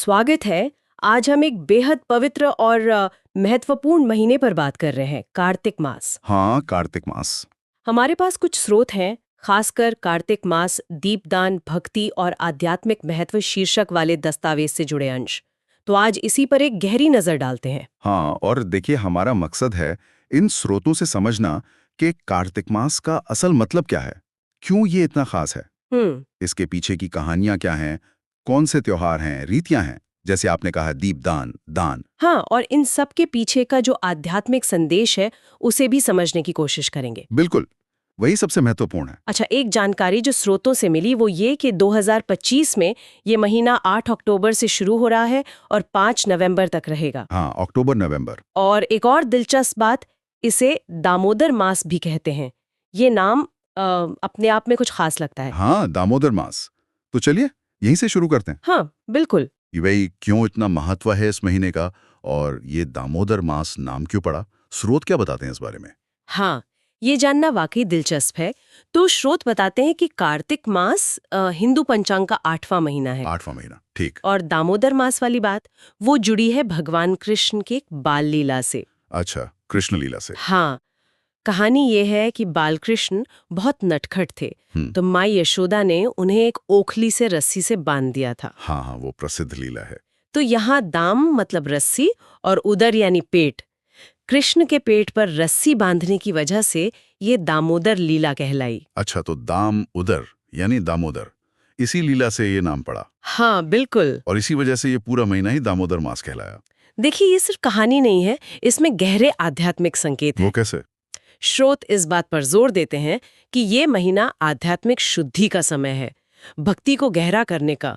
स्वागत है। आज हम एक बेहद पवित्र और महत्वपूर्ण महीने पर बात कर रहे हैं, कार्तिक मास। हाँ, कार्तिक मास। हमारे पास कुछ स्रोत हैं, खासकर कार्तिक मास, दीपदान, भक्ति और आध्यात्मिक महत्व शीर्षक वाले दस्तावेज से जुड़े अंश। तो आज इसी पर एक गहरी नजर डालते हैं। हाँ, और देखिए हमारा मकसद है इन स्रोतों से समझना कि कार्तिक मास का असल मतलब क्या है, क्यों ये इतना खास है, इसके पीछे की कहानियां क्या हैं, कौन से त्योहार हैं, रीतियां हैं, जैसे आपने कहा दीपदान, दान। हाँ, और इन सब के पीछे का जो आध्यात्मिक संदेश है उसे भी समझने की कोशिश करेंगे। बिल्कुल, वही सबसे महत्वपूर्ण है। अच्छा, एक जानकारी जो स्रोतों से मिली वो ये कि 2025 में ये महीना 8 अक्टूबर से शुरू हो रहा है और 5 नवंबर तक रहेगा। हाँ, अक्टूबर नवंबर। और एक और दिलचस्प बात, इसे दामोदर मास भी कहते हैं। ये नाम अपने आप में कुछ खास लगता है। हाँ, दामोदर मास। तो चलिए यहीं से शुरू करते हैं। हाँ, बिल्कुल। कि भाई क्यों इतना महत्व है इस महीने का, और ये दामोदर मास नाम क्यों पड़ा, स्रोत क्या बताते हैं इस बारे में। हाँ, ये जानना वाकई दिलचस्प है। तो स्रोत बताते हैं कि कार्तिक मास हिंदू पंचांग का 8वां महीना है। 8वां महीना, ठीक। और दामोदर मास वाली बात, वो जुड़ी है भगवान कृष्ण के बाल लीला से। अच्छा, कृष्ण लीला से। हाँ, कहानी ये है कि बालकृष्ण बहुत नटखट थे, तो माँ यशोदा ने उन्हें एक ओखली से रस्सी से बांध दिया था। हाँ हाँ, वो प्रसिद्ध लीला है। तो यहाँ दाम मतलब रस्सी और उदर यानी पेट। कृष्ण के पेट पर रस्सी बांधने की वजह से ये दामोदर लीला कहलाई। अच्छा, तो दाम उदर यानी दामोदर, इसी लीला से ये नाम पड़ा। हाँ, बिल्कुल। और इसी वजह से ये पूरा महीना ही दामोदर मास कहलाया। देखिए, ये सिर्फ कहानी नहीं है, इसमें गहरे आध्यात्मिक संकेत वो हैं। कैसे? स्रोत इस बात पर जोर देते हैं कि ये महीना आध्यात्मिक शुद्धि का समय है, भक्ति को गहरा करने का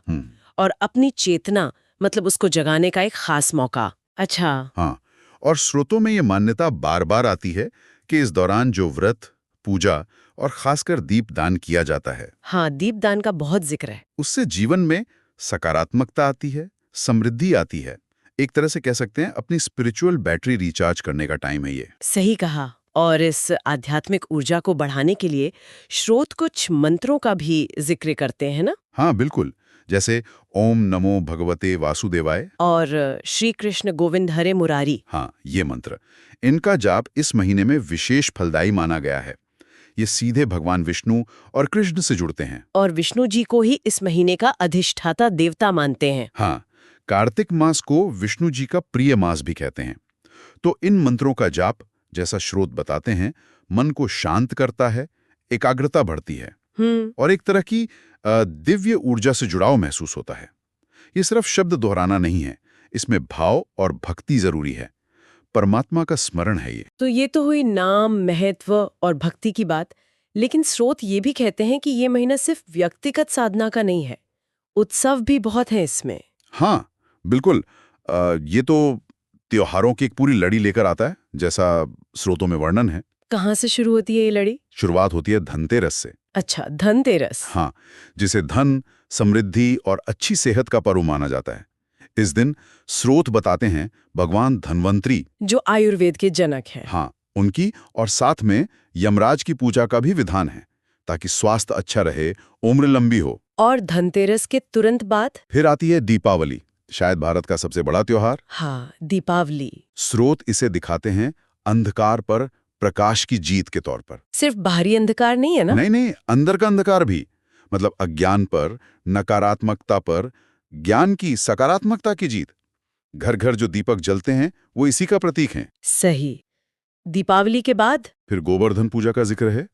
और अपनी चेतना मतलब उसको जगाने का एक खास मौका। अच्छा। हाँ, और स्रोतों में ये मान्यता बार बार आती है कि इस दौरान जो व्रत, पूजा और खासकर दीपदान किया जाता है, हाँ, दीपदान का बहुत जिक्र है। उससे जीवन में सकारात्मकता आती है, समृद्धि आती है। एक तरह से कह सकते हैं अपनी स्पिरिचुअल बैटरी रिचार्ज करने का टाइम है ये। सही कहा। और इस आध्यात्मिक ऊर्जा को बढ़ाने के लिए स्रोत कुछ मंत्रों का भी जिक्र करते हैं ना। हाँ बिल्कुल, जैसे ओम नमो भगवते वासुदेवाय और श्री कृष्ण गोविंद हरे मुरारी। हाँ, ये मंत्र, इनका जाप इस महीने में विशेष फलदायी माना गया है। ये सीधे भगवान विष्णु और कृष्ण से जुड़ते हैं। और विष्णु जी को ही इस महीने का अधिष्ठाता देवता मानते हैं। हाँ, कार्तिक मास को विष्णु जी का प्रिय मास भी कहते हैं। तो इन मंत्रों का जाप, जैसा स्रोत बताते हैं, मन को शांत करता है, एकाग्रता बढ़ती है और एक तरह की दिव्य ऊर्जा से जुड़ाव महसूस होता है। ये सिर्फ शब्द दोहराना नहीं है, इसमें भाव और भक्ति जरूरी है। परमात्मा का स्मरण है ये। तो ये तो हुई नाम, महत्व और भक्ति की बात, लेकिन स्रोत ये भी कहते हैं कि ये महीना सिर्फ व्यक्तिगत साधना का नहीं है, उत्सव भी बहुत है इसमें। हाँ, बिल्कुल। ये तो त्योहारों की एक पूरी लड़ी लेकर आता है, जैसा स्रोतों में वर्णन है। कहाँ से शुरू होती है ये लड़ी? शुरुआत होती है धनतेरस से। अच्छा, धनतेरस। हाँ, जिसे धन, समृद्धि और अच्छी सेहत का पर्व माना जाता है। इस दिन स्रोत बताते हैं भगवान धन्वंतरी, जो आयुर्वेद के जनक हैं। हाँ, उनकी, और साथ में यमराज की पूजा का भी विधान है, ताकि स्वास्थ्य अच्छा रहे, उम्र लंबी हो। और धनतेरस के तुरंत बाद फिर आती है दीपावली, शायद भारत का सबसे बड़ा त्योहार। हाँ, दीपावली। स्रोत इसे दिखाते हैं अंधकार पर प्रकाश की जीत के तौर पर। सिर्फ बाहरी अंधकार नहीं है ना? नहीं नहीं, अंदर का अंधकार भी, मतलब अज्ञान पर, नकारात्मकता पर ज्ञान की, सकारात्मकता की जीत। घर घर जो दीपक जलते हैं वो इसी का प्रतीक हैं। सही। दीपावली के बाद फिर गोवर्धन पूजा का जिक्र है।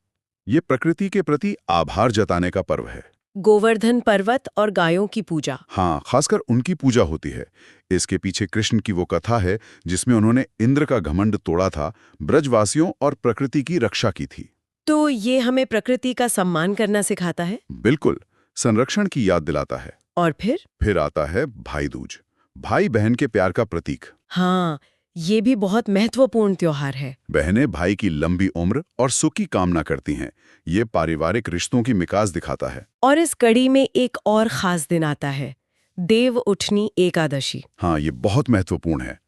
ये प्रकृति के प्रति आभार जताने का पर्व है। गोवर्धन पर्वत और गायों की पूजा। हाँ, खासकर उनकी पूजा होती है। इसके पीछे कृष्ण की वो कथा है जिसमें उन्होंने इंद्र का घमंड तोड़ा था, ब्रजवासियों और प्रकृति की रक्षा की थी। तो ये हमें प्रकृति का सम्मान करना सिखाता है। बिल्कुल, संरक्षण की याद दिलाता है। और फिर आता है भाई दूज, भाई बहन के प्यार का प्रतीक। हाँ, ये भी बहुत महत्वपूर्ण त्योहार है। बहनें भाई की लंबी उम्र और सुख की कामना करती हैं। ये पारिवारिक रिश्तों की मिकास दिखाता है। और इस कड़ी में एक और खास दिन आता है, देव उठनी एकादशी। हाँ, ये बहुत महत्वपूर्ण है।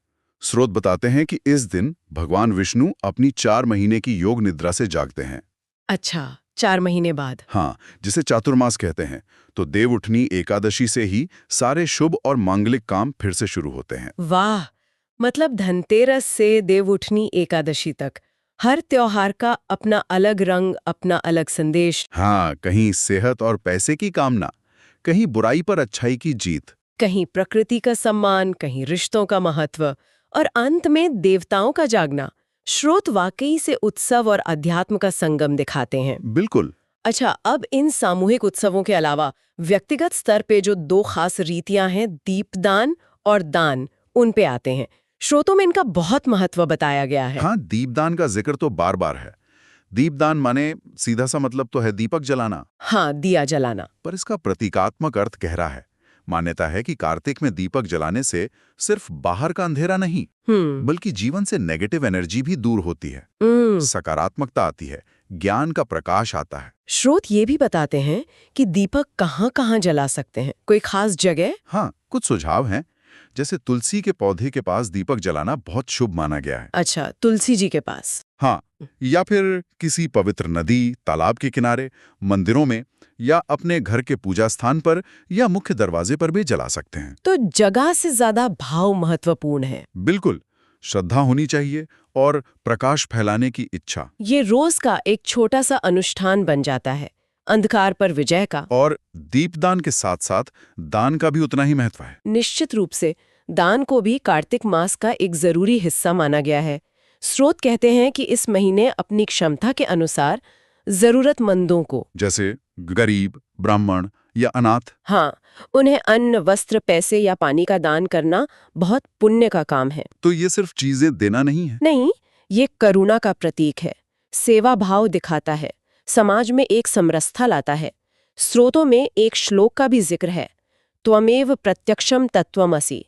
स्रोत बताते हैं कि इस दिन भगवान विष्णु अपनी 4 महीने की योग निद्रा से जागते हैं। अच्छा, 4 महीने बाद। हाँ, जिसे चातुर्मास कहते हैं। तो देवउठनी एकादशी से ही सारे शुभ और मांगलिक काम फिर से शुरू होते हैं। वाह, मतलब धनतेरस से देवउठनी एकादशी तक हर त्योहार का अपना अलग रंग, अपना अलग संदेश। हाँ, कहीं सेहत और पैसे की कामना, कहीं बुराई पर अच्छाई की जीत। कहीं प्रकृति का सम्मान, कहीं रिश्तों का महत्व, और अंत में देवताओं का जागना। स्रोत वाकई से उत्सव और अध्यात्म का संगम दिखाते हैं। बिल्कुल। अच्छा, अब इन सामूहिक उत्सवों के अलावा व्यक्तिगत स्तर पे जो 2 खास रीतियां हैं, दीपदान और दान, उन पे आते हैं। स्रोतों में इनका बहुत महत्व बताया गया है। हाँ, दीपदान का जिक्र तो बार बार है। दीपदान माने सीधा सा मतलब तो है दीपक जलाना। हाँ, दिया जलाना। पर इसका प्रतीकात्मक अर्थ गहरा है। मान्यता है कि कार्तिक में दीपक जलाने से सिर्फ बाहर का अंधेरा नहीं, बल्कि जीवन से नेगेटिव एनर्जी भी दूर होती है, सकारात्मकता आती है, ज्ञान का प्रकाश आता है। स्रोत ये भी बताते हैं कि दीपक कहाँ-कहाँ जला सकते हैं, कोई खास जगह? हाँ, कुछ सुझाव हैं। जैसे तुलसी के पौधे के पास दीपक जलाना बहुत शुभ माना गया है। अच्छा, तुलसी जी के पास। हाँ, या फिर किसी पवित्र नदी, तालाब के किनारे, मंदिरों में, या अपने घर के पूजा स्थान पर या मुख्य दरवाजे पर भी जला सकते हैं। तो जगह से ज्यादा भाव महत्वपूर्ण है। बिल्कुल, श्रद्धा होनी चाहिए और प्रकाश फैलाने की इच्छा। ये रोज का एक छोटा सा अनुष्ठान बन जाता है, अंधकार पर विजय का। और दीपदान के साथ साथ दान का भी उतना ही महत्व है। निश्चित रूप से दान को भी कार्तिक मास का एक जरूरी हिस्सा माना गया है। स्रोत कहते हैं कि इस महीने अपनी क्षमता के अनुसार जरूरतमंदों को, जैसे गरीब, ब्राह्मण या अनाथ, हाँ, उन्हें अन्न, वस्त्र, पैसे या पानी का दान करना बहुत पुण्य का काम है। तो ये सिर्फ चीजें देना नहीं है। नहीं, ये करुणा का प्रतीक है, सेवा भाव दिखाता है, समाज में एक समरसता लाता है। स्रोतों में एक श्लोक का भी जिक्र है, त्वमेव प्रत्यक्षम तत्त्वमसि।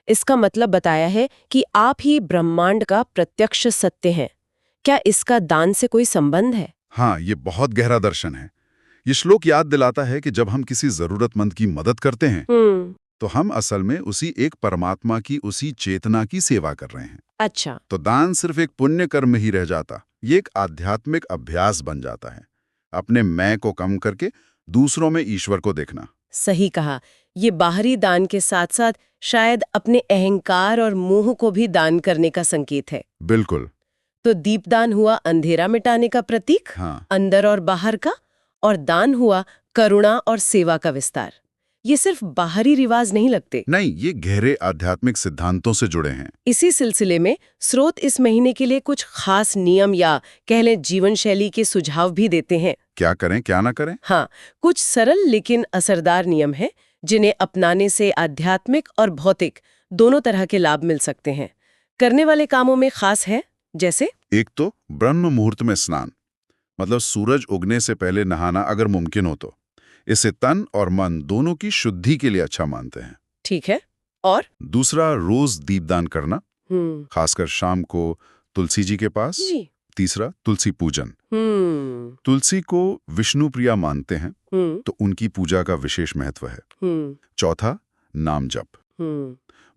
इसका मतलब बताया है कि आप ही ब्रह्मांड का प्रत्यक्ष सत्य हैं। क्या इसका दान से कोई संबंध है? हाँ, ये बहुत गहरा दर्शन है। ये श्लोक याद दिलाता है कि जब हम किसी जरूरतमंद की मदद करते हैं, तो हम असल में उसी एक परमात्मा की, उसी चेतना की सेवा कर रहे हैं। अच्छा, तो दान सिर्फ एक पुण्य कर्म ही रह जाता, ये एक आध्यात्मिक अभ्यास बन जाता है। अपने मैं को कम करके दूसरों में ईश्वर को देखना। सही कहा। ये बाहरी दान के साथ साथ शायद अपने अहंकार और मोह को भी दान करने का संकेत है। बिल्कुल। तो दीपदान हुआ अंधेरा मिटाने का प्रतीक, हाँ। अंदर और बाहर का, और दान हुआ करुणा और सेवा का विस्तार। ये सिर्फ बाहरी रिवाज नहीं लगते। नहीं, ये गहरे आध्यात्मिक सिद्धांतों से जुड़े हैं। इसी सिलसिले में स्रोत इस महीने के लिए कुछ खास नियम या कह लें जीवन शैली के सुझाव भी देते हैं। क्या करें, क्या ना करें? हाँ, कुछ सरल लेकिन असरदार नियम हैं जिन्हें अपनाने से आध्यात्मिक और भौतिक दोनों तरह के लाभ मिल सकते हैं। करने वाले कामों में खास है, जैसे एक तो ब्रह्म मुहूर्त में स्नान, मतलब सूरज उगने से पहले नहाना अगर मुमकिन हो तो। इसे तन और मन दोनों की शुद्धि के लिए अच्छा मानते हैं। ठीक है। और दूसरा, रोज दीपदान करना, खासकर शाम को तुलसी जी के पास। जी। तीसरा, तुलसी पूजन। तुलसी को विष्णु प्रिया मानते हैं, तो उनकी पूजा का विशेष महत्व है। चौथा, नाम जप,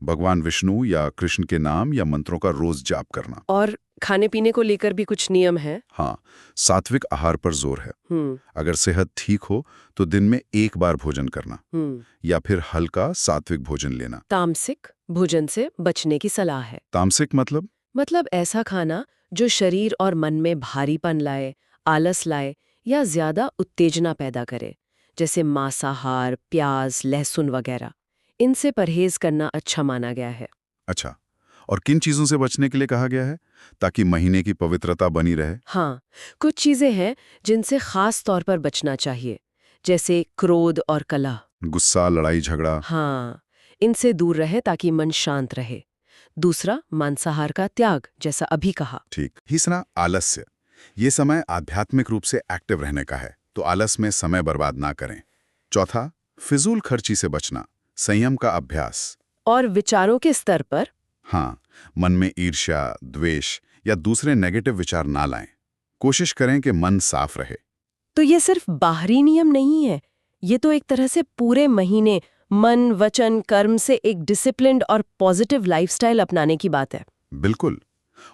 भगवान विष्णु या कृष्ण के नाम या मंत्रों का रोज जाप करना। और खाने पीने को लेकर भी कुछ नियम है? हाँ, सात्विक आहार पर जोर है। अगर सेहत ठीक हो तो दिन में एक बार भोजन करना, या फिर हल्का सात्विक भोजन लेना। तामसिक भोजन से बचने की सलाह है। तामसिक मतलब ऐसा खाना जो शरीर और मन में भारीपन लाए, आलस लाए या ज्यादा उत्तेजना पैदा करे, जैसे मांसाहार, प्याज, लहसुन वगैरह। इनसे परहेज करना अच्छा माना गया है। अच्छा, और किन चीजों से बचने के लिए कहा गया है ताकि महीने की पवित्रता बनी रहे? हाँ, कुछ चीजें हैं जिनसे खास तौर पर बचना चाहिए, जैसे क्रोध और कलह, गुस्सा, लड़ाई झगड़ा। हाँ, इनसे दूर रहे ताकि मन शांत रहे। दूसरा, मांसाहार का त्याग, जैसा अभी कहा। ठीक। तीसरा, आलस्य। ये समय आध्यात्मिक रूप से एक्टिव रहने का है, तो आलस में समय बर्बाद ना करें। चौथा, फिजूल खर्ची से बचना, संयम का अभ्यास। और विचारों के स्तर पर? हाँ, मन में ईर्ष्या, द्वेष या दूसरे नेगेटिव विचार ना लाएं। कोशिश करें कि मन साफ रहे। तो ये सिर्फ बाहरी नियम नहीं है, ये तो एक तरह से पूरे महीने मन, वचन, कर्म से एक डिसिप्लिन्ड और पॉजिटिव लाइफस्टाइल अपनाने की बात है। बिल्कुल।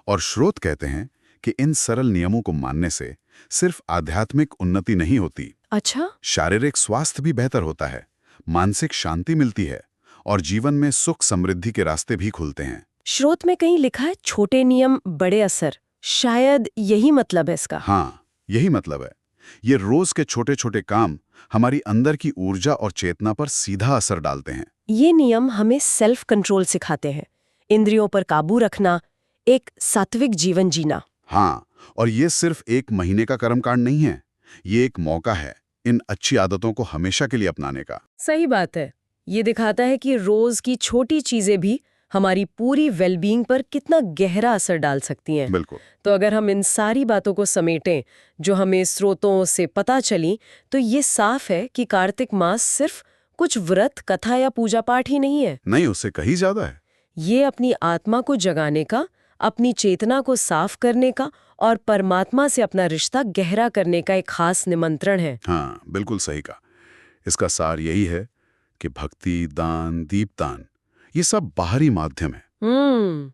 और स्रोत कहते हैं कि इन सरल नियमों को मानने से सिर्फ आध्यात्मिक उन्नति नहीं होती, अच्छा, शारीरिक स्वास्थ्य भी बेहतर होता है, मानसिक शांति मिलती है और जीवन में सुख समृद्धि के रास्ते भी खुलते हैं। स्रोत में कहीं लिखा है छोटे नियम बड़े असर, शायद यही मतलब है इसका। हाँ, यही मतलब है। ये रोज के छोटे छोटे काम हमारी अंदर की ऊर्जा और चेतना पर सीधा असर डालते हैं। ये नियम हमें सेल्फ कंट्रोल सिखाते हैं, इंद्रियों पर काबू रखना, एक सात्विक जीवन जीना। हाँ, और ये सिर्फ एक महीने का कर्मकांड नहीं है, ये एक मौका है इन अच्छी आदतों को हमेशा के लिए अपनाने का। सही बात है। ये दिखाता है कि रोज की छोटी चीजें भी हमारी पूरी वेलबींग पर कितना गहरा असर डाल सकती हैं। बिल्कुल। तो अगर हम इन सारी बातों को समेटें जो हमें स्रोतों से पता चली, तो ये साफ है कि कार्तिक मास सिर्फ कुछ व्रत, कथा या पूजा पाठ ही नहीं है। नहीं, उससे कहीं ज्यादा है। ये अपनी आत्मा को जगाने का, अपनी चेतना को साफ करने का और परमात्मा से अपना रिश्ता गहरा करने का एक खास निमंत्रण है। हाँ, बिल्कुल सही कहा। इसका सार यही है कि भक्ति, दान, दीपदान ये सब बाहरी माध्यम है।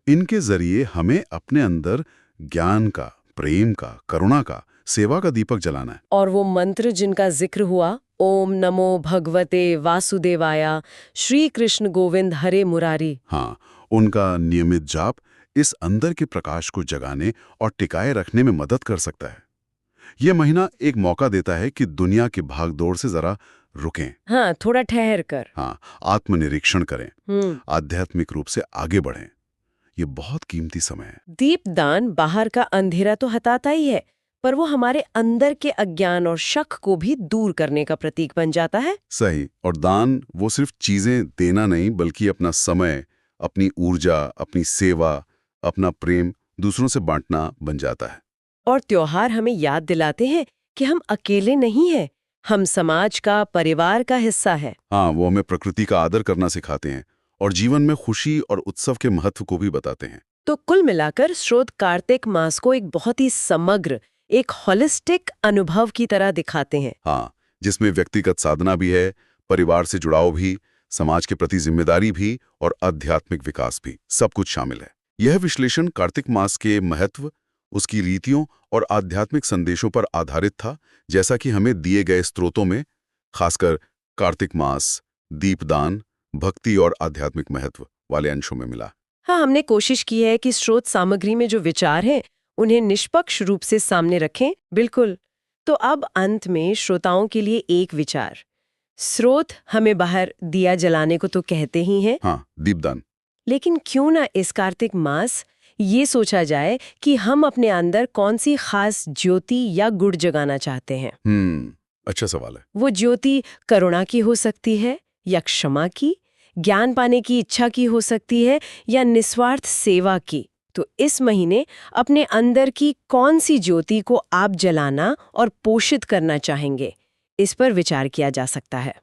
इनके जरिए हमें अपने अंदर ज्ञान का, प्रेम का, करुणा का, सेवा का दीपक जलाना है। और वो मंत्र जिनका जिक्र हुआ, ओम नमो भगवते वासुदेवाय, श्री कृष्ण गोविंद हरे मुरारी, हाँ, उनका नियमित जाप इस अंदर के प्रकाश को जगाने और टिकाए रखने में मदद कर सकता है। ये महीना एक मौका देता है कि दुनिया की भागदौड़ से जरा रुकें। हाँ, थोड़ा ठहर कर। हाँ, आत्मनिरीक्षण करें, आध्यात्मिक रूप से आगे बढ़ें। ये बहुत कीमती समय है। दीपदान बाहर का अंधेरा तो हटाता ही है, पर वो हमारे अंदर के अज्ञान और शक को भी दूर करने का प्रतीक बन जाता है। सही। और दान वो सिर्फ चीजें देना नहीं, बल्कि अपना समय, अपनी ऊर्जा, अपनी सेवा, अपना प्रेम दूसरों से बांटना बन जाता है। और त्योहार हमें याद दिलाते हैं कि हम अकेले नहीं हैं, हम समाज का, परिवार का हिस्सा है। हाँ, वो हमें प्रकृति का आदर करना सिखाते हैं और जीवन में खुशी और उत्सव के महत्व को भी बताते हैं। तो कुल मिलाकर स्रोत कार्तिक मास को एक बहुत ही समग्र, एक होलिस्टिक अनुभव की तरह दिखाते हैं। हाँ, जिसमें व्यक्तिगत साधना भी है, परिवार से जुड़ाव भी, समाज के प्रति जिम्मेदारी भी और आध्यात्मिक विकास भी, सब कुछ शामिल है। यह विश्लेषण कार्तिक मास के महत्व, उसकी रीतियों और आध्यात्मिक संदेशों पर आधारित था, जैसा कि हमें दिए गए स्रोतों में, खासकर कार्तिक मास, दीपदान, भक्ति और आध्यात्मिक महत्व वाले अंशों में मिला। हाँ, हमने कोशिश की है कि स्रोत सामग्री में जो विचार हैं उन्हें निष्पक्ष रूप से सामने रखें। बिल्कुल। तो अब अंत में श्रोताओं के लिए एक विचार। स्रोत हमें बाहर दिया जलाने को तो कहते ही हैं। हाँ, दीपदान। लेकिन क्यों ना इस कार्तिक मास ये सोचा जाए कि हम अपने अंदर कौन सी खास ज्योति या गुण जगाना चाहते हैं। अच्छा सवाल है। वो ज्योति करुणा की हो सकती है या क्षमा की, ज्ञान पाने की इच्छा की हो सकती है या निस्वार्थ सेवा की। तो इस महीने अपने अंदर की कौन सी ज्योति को आप जलाना और पोषित करना चाहेंगे, इस पर विचार किया जा सकता है।